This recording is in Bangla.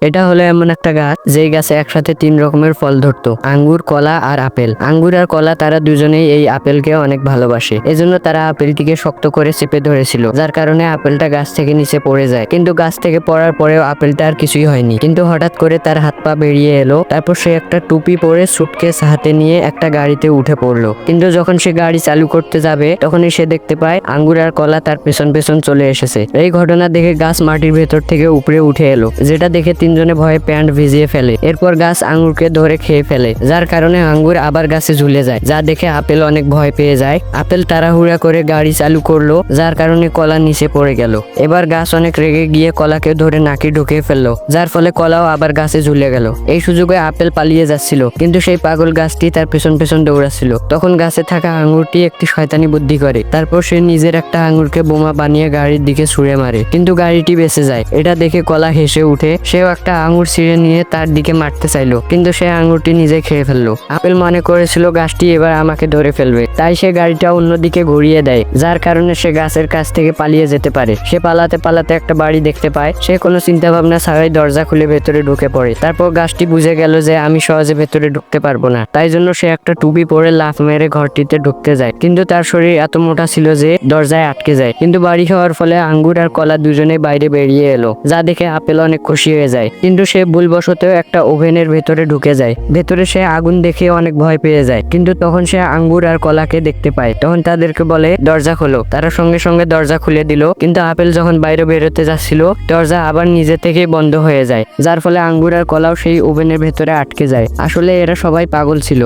এটা হলো এমন একটা গাছ যেই গাছে একসাথে 3 রকমের ফল ধরতো, আঙ্গুর, কলা আর আপেল। আঙ্গুর আর কলা তারা দুজনেই এই আপেলকে অনেক ভালোবাসে, এজন্য তারা আপেলটিকে শক্ত করে চেপে ধরেছিল, যার কারণে আপেলটা গাছ থেকে নিচে পড়ে যায়। কিন্তু গাছ থেকে পড়ার পরেও আপেলটা আর কিছুই হয়নি। কিন্তু হঠাৎ করে তার হাত পা বেরিয়ে এলো। তারপর সে একটা টুপি পরে সুটকেস হাতে নিয়ে একটা গাড়িতে উঠে পড়লো। কিন্তু যখন সে গাড়ি চালু করতে যাবে তখনই সে দেখতে পায় আঙ্গুর আর কলা তার পেছন পেছন চলে এসেছে। এই ঘটনা দেখে গাছ মাটির ভেতর থেকে উপরে উঠে এলো, যেটা দেখে তিনজনে ভয়ে প্যান্ট ভিজিয়ে ফেলে। এরপর গাছ আঙ্গুরকে ধরে খেয়ে ফেলে, যার কারণে আঙ্গুর আবার গাছে ঝুলে যায়, যা দেখে আপেল অনেক ভয় পেয়ে যায়। আপেল তাড়াহুড়া করে গাড়ি চালু করলো, যার কারণে কলা নিচে পড়ে গেল। এবার গাছ অনেক রেগে গিয়ে কলাকে ধরে নাকি ঢুকিয়ে ফেললো, যার ফলে কলাও আবার গাছে ঝুলে গেল। এই সুযোগে আপেল পালিয়ে যাচ্ছিল, কিন্তু সেই পাগল গাছটি তার পেছন পেছন দৌড়াচ্ছিল। তখন গাছে থাকা আঙ্গুরটি একটি শয়তানি বুদ্ধি করে। তারপর সে নিজের একটা আঙ্গুরকে বোমা বানিয়ে গাড়ির দিকে ছুঁড়ে মারে, কিন্তু গাড়িটি বেঁচে যায়। এটা দেখে কলা হেসে উঠে, সেও একটা আঙ্গুর ছিঁড়ে নিয়ে তার দিকে মারতে চাইলো, কিন্তু সে আঙ্গুরটি নিজে খেয়ে ফেললো। আপেল মনে করেছিল গাছটি এবার আমাকে ধরে ফেলবে, তাই সে গাড়িটা অন্যদিকে ঘুরিয়ে দেয়, যার কারণে সে গাছের কাছ থেকে পালিয়ে যেতে পারে। সে পালাতে পালাতে একটা বাড়ি দেখতে পায়। সে কোনো চিন্তা ভাবনা ছাড়াই দরজা খুলে ভেতরে ঢুকে পড়ে। তারপর গাছটি বুঝে গেল যে আমি সহজে ভেতরে ঢুকতে পারবো না, তাই জন্য সে একটা টুপি পরে লাফ মেরে ঘরটিতে ঢুকতে যায়। কিন্তু তার শরীর এত মোটা ছিল যে দরজায় আটকে যায়। কিন্তু বাড়ি হওয়ার ফলে আঙ্গুর আর কলা দুজনে বাইরে বেরিয়ে এলো, যা দেখে আপেল অনেক খুশি হয়ে যায়। কিন্তু সে ভুলবশত একটা ওভেনের ভেতরে ঢুকে যায়। ভেতরে সে আগুন দেখে অনেক ভয় পেয়ে যায়, কিন্তু তখন সে আঙ্গুর আর কলাকে দেখতে পায়। তখন তাদেরকে বলে দরজা খোলো। তারা সঙ্গে সঙ্গে দরজা খুলে দিল, কিন্তু আপেল যখন বাইরে বেরোতে যাচ্ছিল দরজা আবার নিজে থেকে বন্ধ হয়ে যায়, যার ফলে আঙ্গুর আর কলাও সেই ওভেনের ভেতরে আটকে যায়। আসলে এরা সবাই পাগল ছিল।